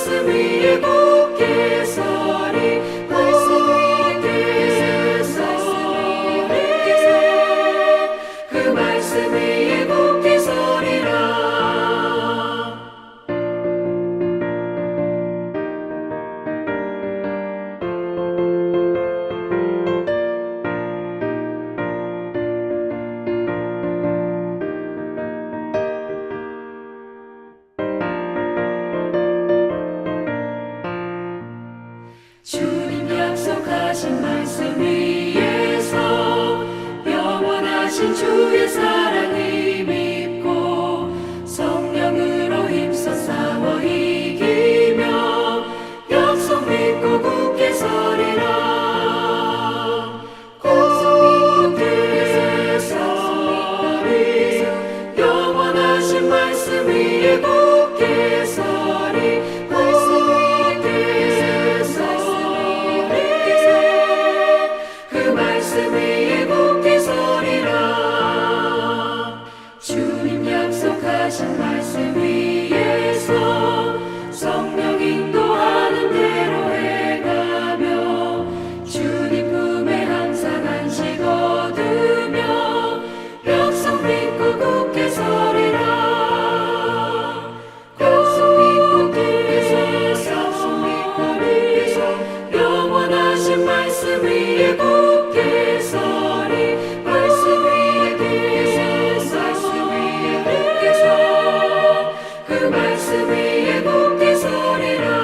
말씀 위에 굳게 서리 굳게 서리 그 말씀 위에 굳게 서리라. 주님 약속하신 말씀 위에서 영원하신 주의 사랑 힘입고 성령으로 힘써 싸워 이기며 약속 믿고 굳게 서리라. 굳게 서리 영원하신 말씀 위에 굳게 서리 말씀 위에 굳게 서리라. 주님 약속하신 말씀 위에서 성령 인도하는 대로 행하며 주님 품에 항상 안식 얻으며 약속 믿고 굳게 서리라. 약속 믿고 굳게 서리 영원하신 말씀 위에 굳게 서리 말씀 위에 굳게 서 그 말씀 위에 굳게 서리라.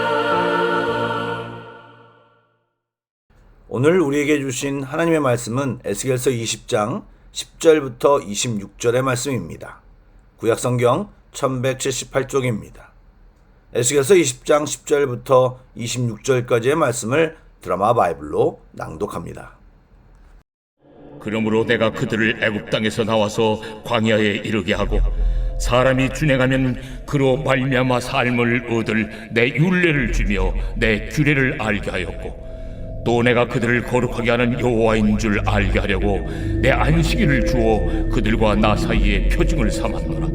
오늘 우리에게 주신 하나님의 말씀은 에스겔서 20장 10절부터 26절의 말씀입니다. 구약성경 1178쪽입니다. 에스겔서 20장 10절부터 26절까지의 말씀을 드라마 바이블로 낭독합니다. 그러므로 내가 그들을 애굽 땅에서 나와서 광야에 이르게 하고 사람이 준행하면 그로 말미암아 삶을 얻을 내 율례를 주며 내 규례를 알게 하였고 또 내가 그들을 거룩하게 하는 여호와인 줄 알게 하려고 내 안식일을 주어 그들과 나 사이에 표징을 삼았노라.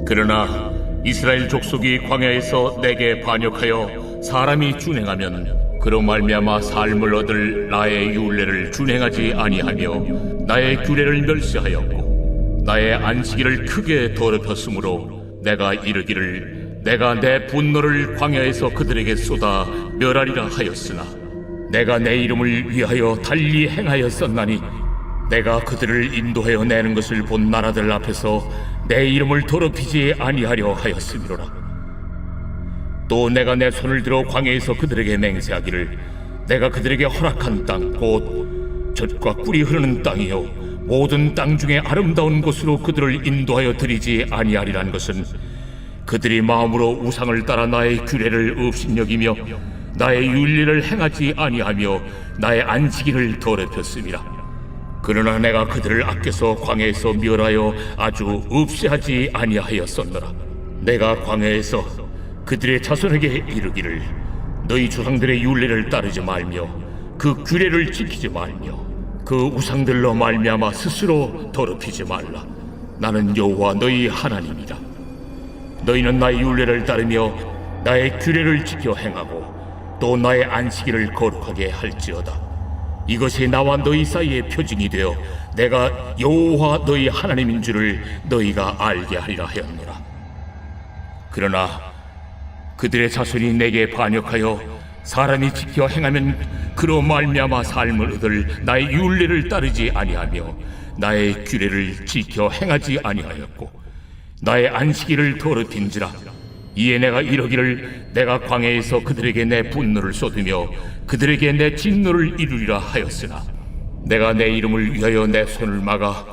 그러나 이스라엘 족속이 광야에서 내게 반역하여 사람이 준행하면 그로 말미암아 삶을 얻을 나의 율례를 준행하지 아니하며 나의 규례를 멸시하였고 나의 안식일을 크게 더럽혔으므로 내가 이르기를 내가 내 분노를 광야에서 그들에게 쏟아 멸하리라 하였으나 내가 내 이름을 위하여 달리 행하였었나니 내가 그들을 인도하여 내는 것을 본 나라들 앞에서 내 이름을 더럽히지 아니하려 하였음이로라. 또 내가 내 손을 들어 광야에서 그들에게 맹세하기를 내가 그들에게 허락한 땅 곧 젖과 꿀이 흐르는 땅이요 모든 땅 중에 아름다운 곳으로 그들을 인도하여 드리지 아니하리란 것은 그들이 마음으로 우상을 따라 나의 규례를 업신여기며 나의 율례를 행하지 아니하며 나의 안식일을 더럽혔음이라. 그러나 내가 그들을 아껴서 광야에서 멸하여 아주 없이하지 아니하였었노라. 내가 광야에서 그들의 자손에게 이르기를 너희 조상들의 율례를 따르지 말며 그 규례를 지키지 말며 그 우상들로 말미암아 스스로 더럽히지 말라. 나는 여호와 너희 하나님이다. 너희는 나의 율례를 따르며 나의 규례를 지켜 행하고 또 나의 안식일을 거룩하게 할지어다. 이것이 나와 너희 사이의 표징이 되어 내가 여호와 너희 하나님인 줄을 너희가 알게 하리라 하였노라. 그러나 그들의 자손이 내게 반역하여 사람이 지켜 행하면 그로 말미암아 삶을 얻을 나의 율례를 따르지 아니하며 나의 규례를 지켜 행하지 아니하였고 나의 안식일을 더럽힌지라. 이에 내가 이르기를 내가 광야에서 그들에게 내 분노를 쏟으며 그들에게 내 진노를 이루리라 하였으나 내가 내 이름을 위하여 내 손을 막아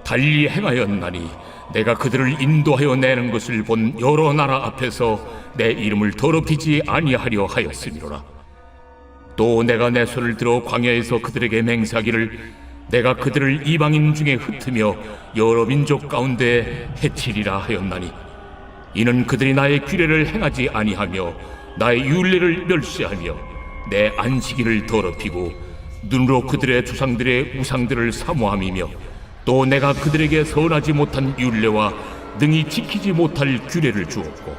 달리 행하였나니 내가 그들을 인도하여 내는 것을 본 여러 나라 앞에서 내 이름을 더럽히지 아니하려 하였음이로라. 또 내가 내 손을 들어 광야에서 그들에게 맹세하기를 내가 그들을 이방인 중에 흩으며 여러 민족 가운데 해치리라 하였나니 이는 그들이 나의 규례를 행하지 아니하며 나의 율례를 멸시하며 내 안식일을 더럽히고 눈으로 그들의 조상들의 우상들을 사모함이며 또 내가 그들에게 선하지 못한 율례와 능히 지키지 못할 규례를 주었고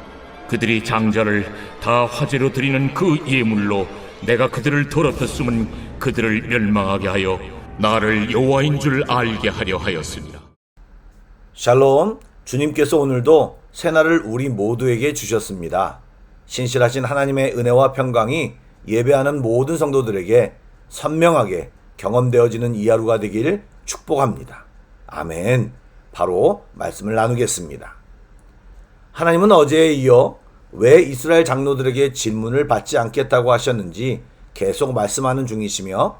그들이 장자를 다 화제로 드리는 그 예물로 내가 그들을 더럽혔음은 그들을 멸망하게 하여 나를 여호와인 줄 알게 하려 하였습니다. 샬롬, 주님께서 오늘도 새날을 우리 모두에게 주셨습니다. 신실하신 하나님의 은혜와 평강이 예배하는 모든 성도들에게 선명하게 경험되어지는 이 하루가 되길 축복합니다. 아멘. 바로 말씀을 나누겠습니다. 하나님은 어제에 이어 왜 이스라엘 장로들에게 질문을 받지 않겠다고 하셨는지 계속 말씀하는 중이시며,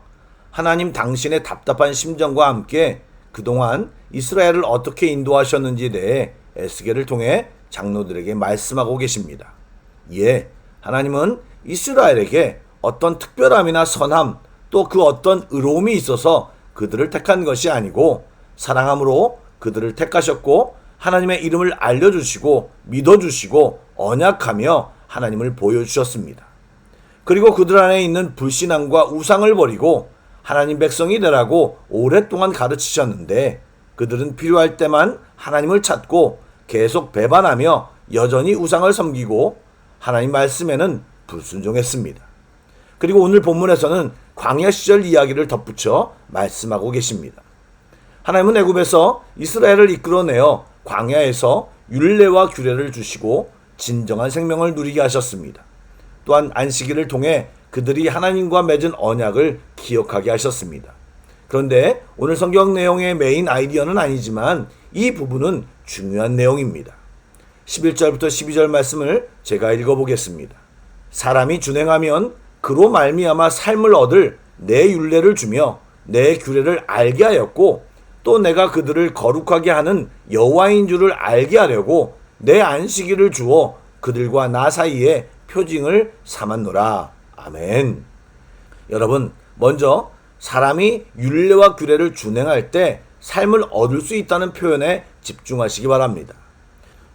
하나님 당신의 답답한 심정과 함께 그동안 이스라엘을 어떻게 인도하셨는지에 대해 에스겔을 통해 장로들에게 말씀하고 계십니다. 하나님은 이스라엘에게 어떤 특별함이나 선함, 또 그 어떤 의로움이 있어서 그들을 택한 것이 아니고 사랑함으로 그들을 택하셨고 하나님의 이름을 알려주시고 믿어주시고 언약하며 하나님을 보여주셨습니다. 그리고 그들 안에 있는 불신앙과 우상을 버리고 하나님 백성이 되라고 오랫동안 가르치셨는데, 그들은 필요할 때만 하나님을 찾고 계속 배반하며 여전히 우상을 섬기고 하나님 말씀에는 불순종했습니다. 그리고 오늘 본문에서는 광야 시절 이야기를 덧붙여 말씀하고 계십니다. 하나님은 애굽에서 이스라엘을 이끌어내어 광야에서 율례와 규례를 주시고 진정한 생명을 누리게 하셨습니다. 또한 안식일을 통해 그들이 하나님과 맺은 언약을 기억하게 하셨습니다. 그런데 오늘 성경 내용의 메인 아이디어는 아니지만 이 부분은 중요한 내용입니다. 11절부터 12절 말씀을 제가 읽어보겠습니다. 사람이 준행하면 그로 말미암아 삶을 얻을 내 율례를 주며 내 규례를 알게 하였고, 또 내가 그들을 거룩하게 하는 여호와인 줄을 알게 하려고 내 안식일을 주어 그들과 나 사이에 표징을 삼았노라. 아멘. 여러분, 먼저 사람이 율례와 규례를 준행할 때 삶을 얻을 수 있다는 표현에 집중하시기 바랍니다.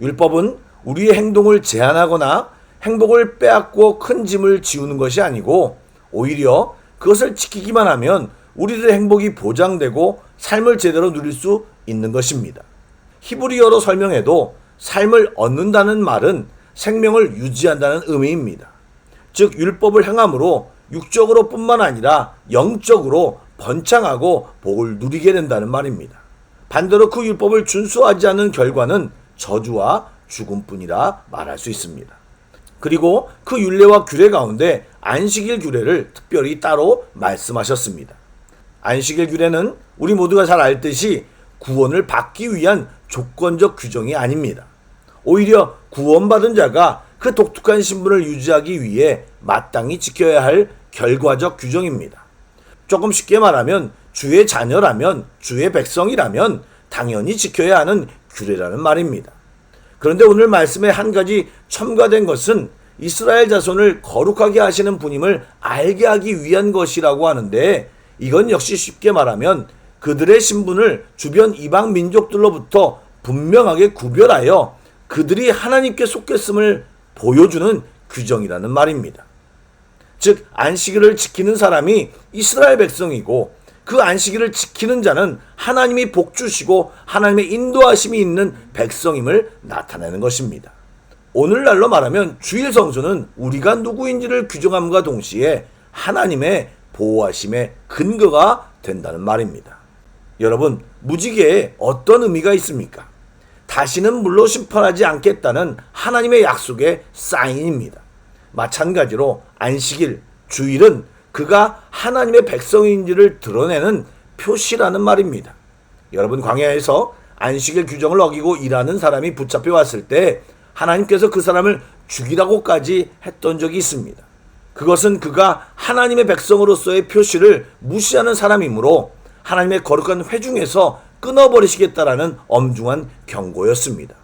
율법은 우리의 행동을 제한하거나 행복을 빼앗고 큰 짐을 지우는 것이 아니고, 오히려 그것을 지키기만 하면 우리들의 행복이 보장되고 삶을 제대로 누릴 수 있는 것입니다. 히브리어로 설명해도 삶을 얻는다는 말은 생명을 유지한다는 의미입니다. 즉 율법을 행함으로 육적으로 뿐만 아니라 영적으로 번창하고 복을 누리게 된다는 말입니다. 반대로 그 율법을 준수하지 않는 결과는 저주와 죽음뿐이라 말할 수 있습니다. 그리고 그 율례와 규례 가운데 안식일 규례를 특별히 따로 말씀하셨습니다. 안식일 규례는 우리 모두가 잘 알듯이 구원을 받기 위한 조건적 규정이 아닙니다. 오히려 구원받은 자가 그 독특한 신분을 유지하기 위해 마땅히 지켜야 할 결과적 규정입니다. 조금 쉽게 말하면 주의 자녀라면, 주의 백성이라면 당연히 지켜야 하는 규례라는 말입니다. 그런데 오늘 말씀에 한 가지 첨가된 것은 이스라엘 자손을 거룩하게 하시는 분임을 알게 하기 위한 것이라고 하는데, 이건 역시 쉽게 말하면 그들의 신분을 주변 이방 민족들로부터 분명하게 구별하여 그들이 하나님께 속했음을 보여주는 규정이라는 말입니다. 즉 안식일을 지키는 사람이 이스라엘 백성이고, 그 안식일을 지키는 자는 하나님이 복주시고 하나님의 인도하심이 있는 백성임을 나타내는 것입니다. 오늘날로 말하면 주일 성수는 우리가 누구인지를 규정함과 동시에 하나님의 보호하심의 근거가 된다는 말입니다. 여러분, 무지개에 어떤 의미가 있습니까? 다시는 물로 심판하지 않겠다는 하나님의 약속의 사인입니다. 마찬가지로 안식일, 주일은 그가 하나님의 백성인지를 드러내는 표시라는 말입니다. 여러분, 광야에서 안식일 규정을 어기고 일하는 사람이 붙잡혀 왔을 때 하나님께서 그 사람을 죽이라고까지 했던 적이 있습니다. 그것은 그가 하나님의 백성으로서의 표시를 무시하는 사람이므로 하나님의 거룩한 회중에서 끊어버리시겠다라는 엄중한 경고였습니다.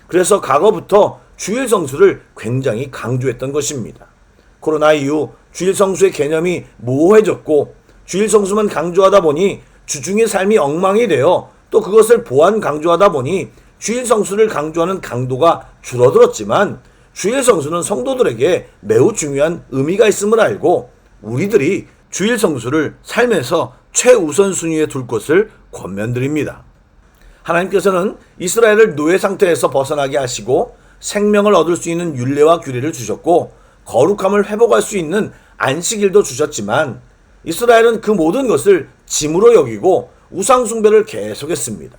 그래서 과거부터 주일 성수를 굉장히 강조했던 것입니다. 코로나 이후 주일 성수의 개념이 모호해졌고 주일 성수만 강조하다 보니 주중의 삶이 엉망이 되어 또 그것을 보완 강조하다 보니 주일 성수를 강조하는 강도가 줄어들었지만, 주일 성수는 성도들에게 매우 중요한 의미가 있음을 알고 우리들이 주일 성수를 삶에서 최우선순위에 둘 것을 권면드립니다. 하나님께서는 이스라엘을 노예 상태에서 벗어나게 하시고 생명을 얻을 수 있는 율례와 규례를 주셨고 거룩함을 회복할 수 있는 안식일도 주셨지만 이스라엘은 그 모든 것을 짐으로 여기고 우상숭배를 계속했습니다.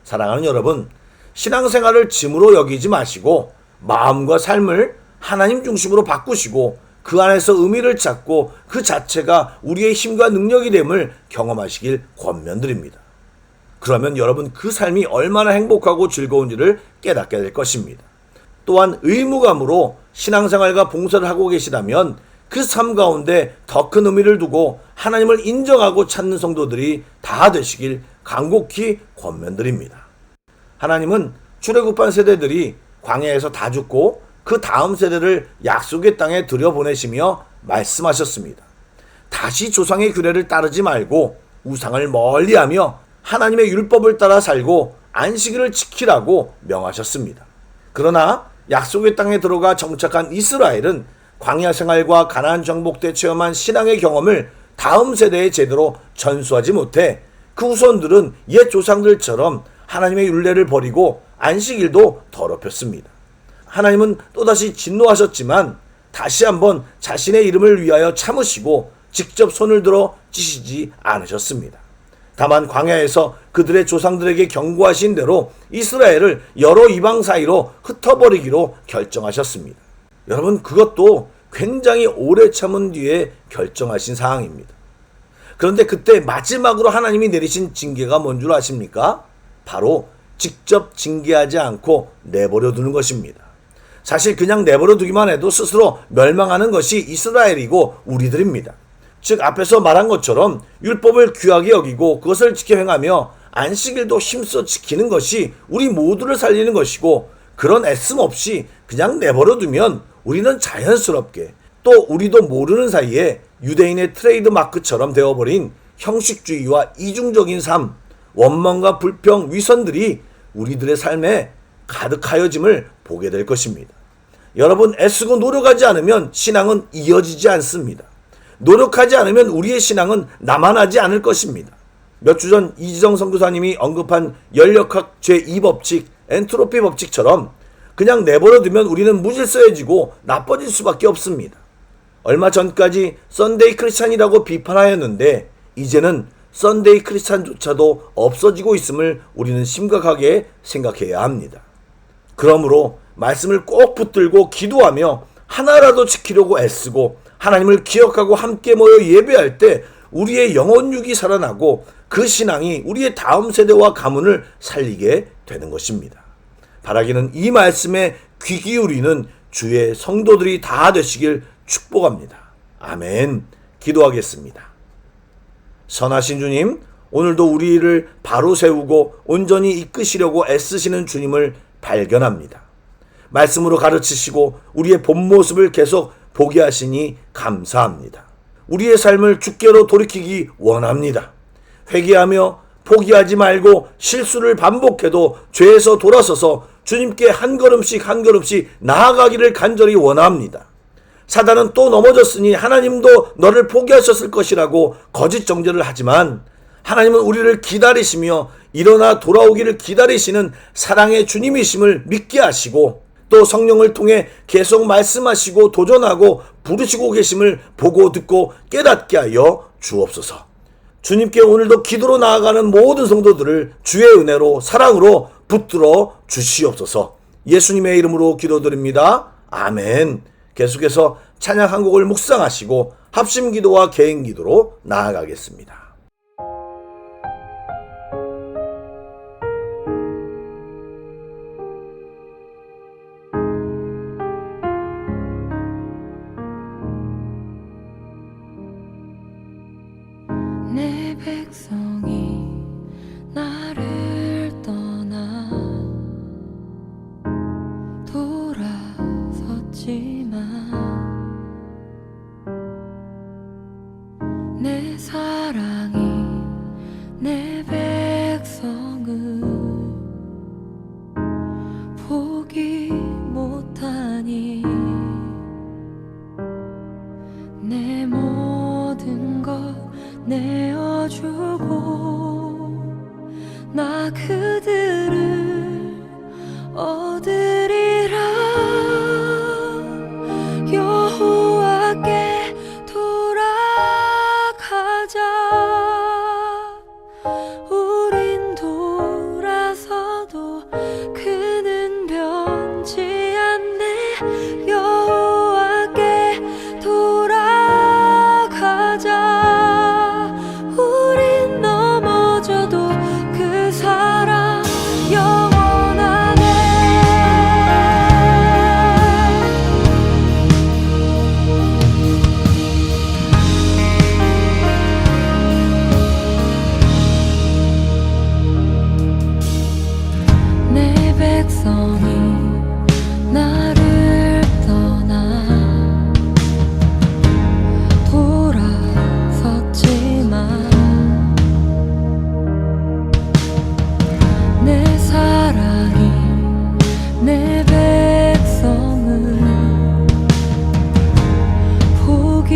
사랑하는 여러분, 신앙생활을 짐으로 여기지 마시고 마음과 삶을 하나님 중심으로 바꾸시고 그 안에서 의미를 찾고 그 자체가 우리의 힘과 능력이 됨을 경험하시길 권면드립니다. 그러면 여러분 그 삶이 얼마나 행복하고 즐거운지를 깨닫게 될 것입니다. 또한 의무감으로 신앙생활과 봉사를 하고 계시다면 그 삶 가운데 더 큰 의미를 두고 하나님을 인정하고 찾는 성도들이 다 되시길 간곡히 권면드립니다. 하나님은 출애굽한 세대들이 광야에서 다 죽고 그 다음 세대를 약속의 땅에 들여보내시며 말씀하셨습니다. 다시 조상의 규례를 따르지 말고 우상을 멀리하며 하나님의 율법을 따라 살고 안식일을 지키라고 명하셨습니다. 그러나 약속의 땅에 들어가 정착한 이스라엘은 광야 생활과 가나안 정복 때 체험한 신앙의 경험을 다음 세대에 제대로 전수하지 못해 그 후손들은 옛 조상들처럼 하나님의 율례를 버리고 안식일도 더럽혔습니다. 하나님은 또다시 진노하셨지만 다시 한번 자신의 이름을 위하여 참으시고 직접 손을 들어 찌시지 않으셨습니다. 다만 광야에서 그들의 조상들에게 경고하신 대로 이스라엘을 여러 이방 사이로 흩어버리기로 결정하셨습니다. 여러분, 그것도 굉장히 오래 참은 뒤에 결정하신 사항입니다. 그런데 그때 마지막으로 하나님이 내리신 징계가 뭔 줄 아십니까? 바로 직접 징계하지 않고 내버려 두는 것입니다. 사실 그냥 내버려 두기만 해도 스스로 멸망하는 것이 이스라엘이고 우리들입니다. 즉 앞에서 말한 것처럼 율법을 귀하게 여기고 그것을 지켜 행하며 안식일도 힘써 지키는 것이 우리 모두를 살리는 것이고, 그런 애씀 없이 그냥 내버려 두면 우리는 자연스럽게 또 우리도 모르는 사이에 유대인의 트레이드 마크처럼 되어버린 형식주의와 이중적인 삶, 원망과 불평, 위선들이 우리들의 삶에 가득하여짐을 보게 될 것입니다. 여러분, 애쓰고 노력하지 않으면 신앙은 이어지지 않습니다. 노력하지 않으면 우리의 신앙은 남아나지 않을 것입니다. 몇 주 전 이지정 선교사님이 언급한 연력학 제2법칙, 엔트로피 법칙처럼 그냥 내버려 두면 우리는 무질서해지고 나빠질 수밖에 없습니다. 얼마 전까지 썬데이 크리스찬이라고 비판하였는데 이제는 썬데이 크리스찬조차도 없어지고 있음을 우리는 심각하게 생각해야 합니다. 그러므로 말씀을 꼭 붙들고 기도하며 하나라도 지키려고 애쓰고 하나님을 기억하고 함께 모여 예배할 때 우리의 영혼육이 살아나고 그 신앙이 우리의 다음 세대와 가문을 살리게 되는 것입니다. 바라기는 이 말씀에 귀 기울이는 주의 성도들이 다 되시길 축복합니다. 아멘. 기도하겠습니다. 선하신 주님, 오늘도 우리를 바로 세우고 온전히 이끄시려고 애쓰시는 주님을 발견합니다. 말씀으로 가르치시고 우리의 본 모습을 계속 보게 하시니 감사합니다. 우리의 삶을 주께로 돌이키기 원합니다. 회개하며 포기하지 말고 실수를 반복해도 죄에서 돌아서서 주님께 한 걸음씩 한 걸음씩 나아가기를 간절히 원합니다. 사단은 또 넘어졌으니 하나님도 너를 포기하셨을 것이라고 거짓 정죄를 하지만 하나님은 우리를 기다리시며 일어나 돌아오기를 기다리시는 사랑의 주님이심을 믿게 하시고 또 성령을 통해 계속 말씀하시고 도전하고 부르시고 계심을 보고 듣고 깨닫게 하여 주옵소서. 주님께 오늘도 기도로 나아가는 모든 성도들을 주의 은혜로 사랑으로 붙들어 주시옵소서. 예수님의 이름으로 기도드립니다. 아멘. 계속해서 찬양 한 곡을 묵상하시고 합심 기도와 개인 기도로 나아가겠습니다. 내 백성이 나를 떠나 돌아섰지만 내 사랑이 내 백성을 포기 못하니 내 모든 것 내어주고 나 그들을 얻으리라.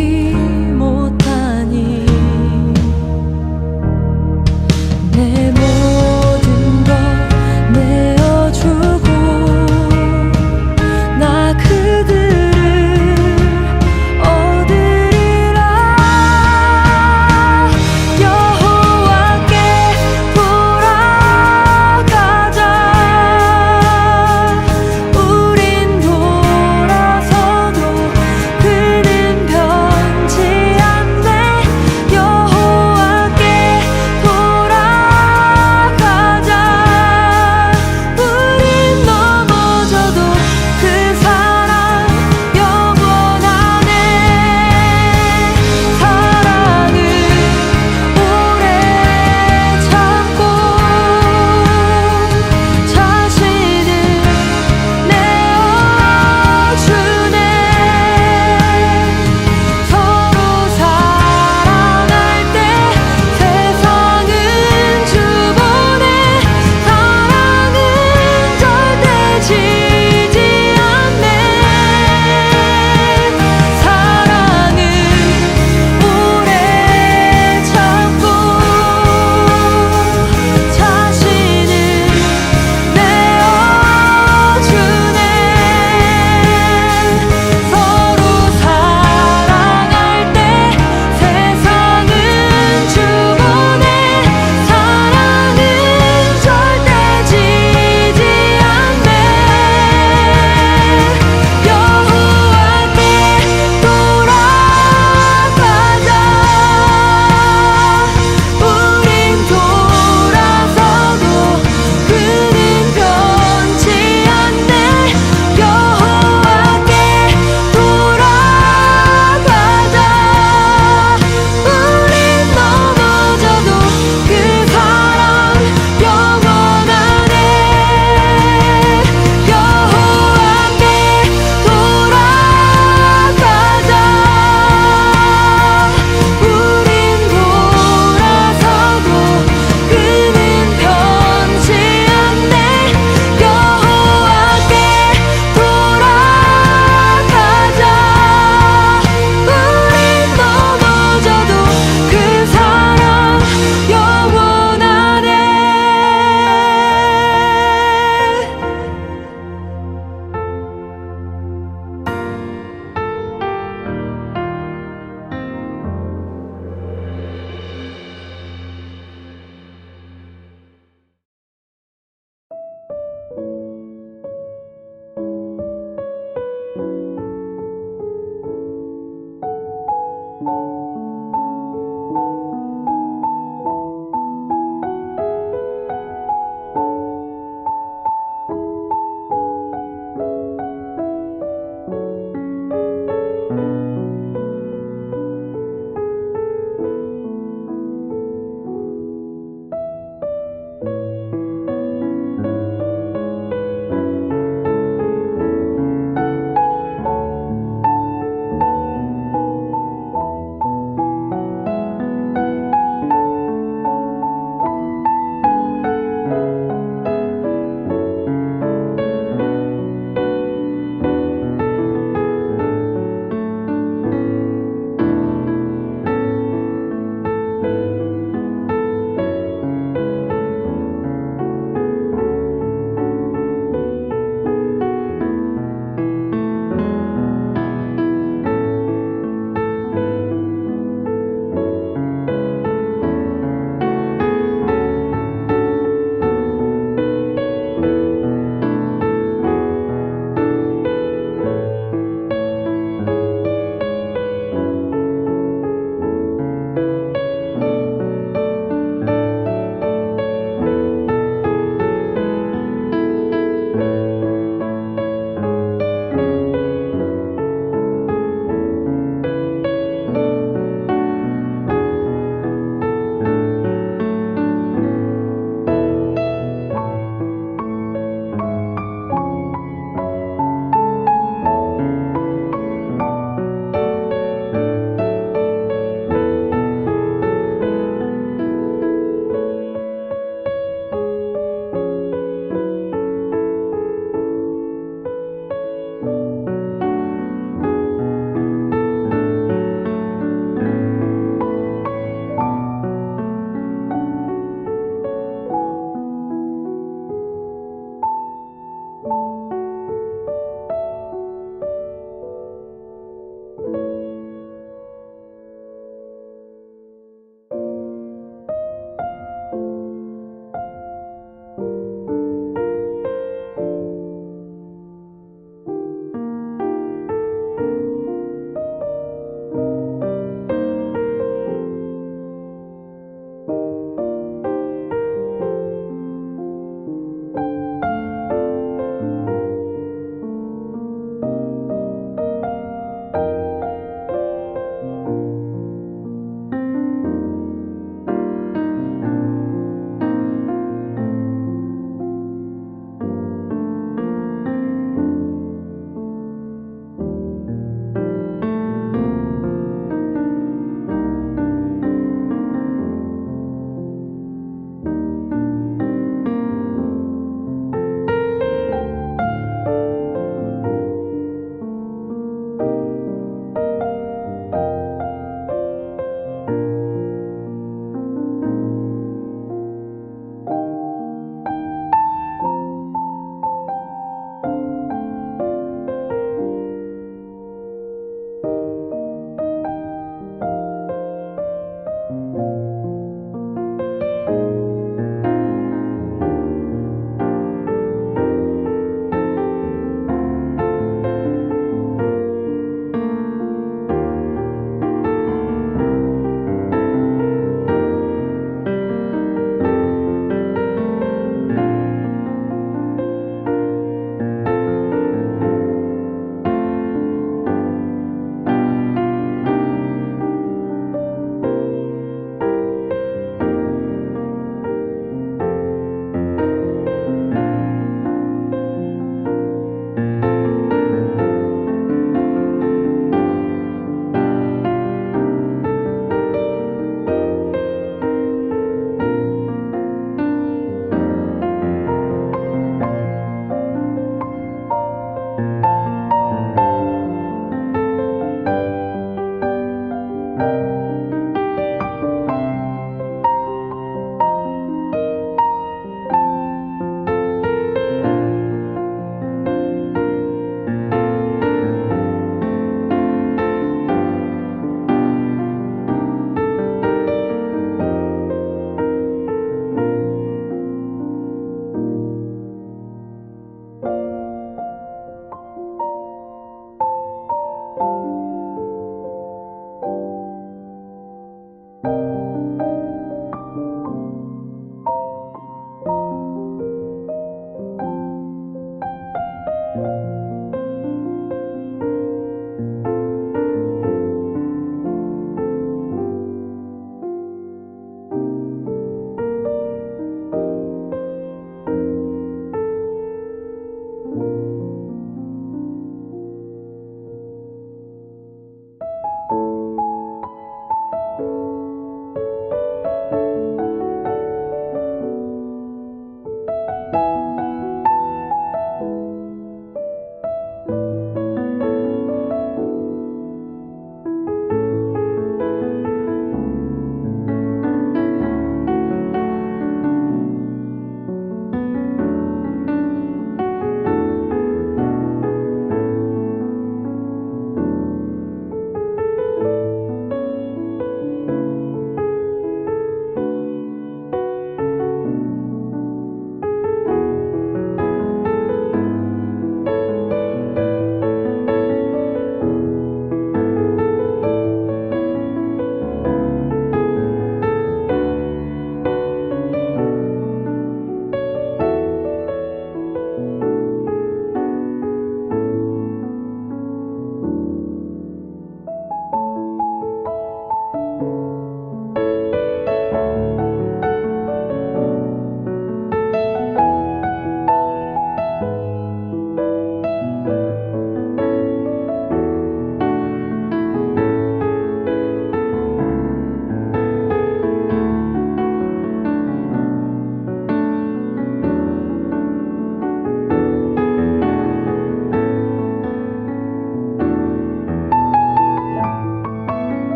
포기 못하니 내 모든 것 내어주고 나 그들을 얻으리라. 여호와께 돌아가자. 우린 돌아서도 그는 변치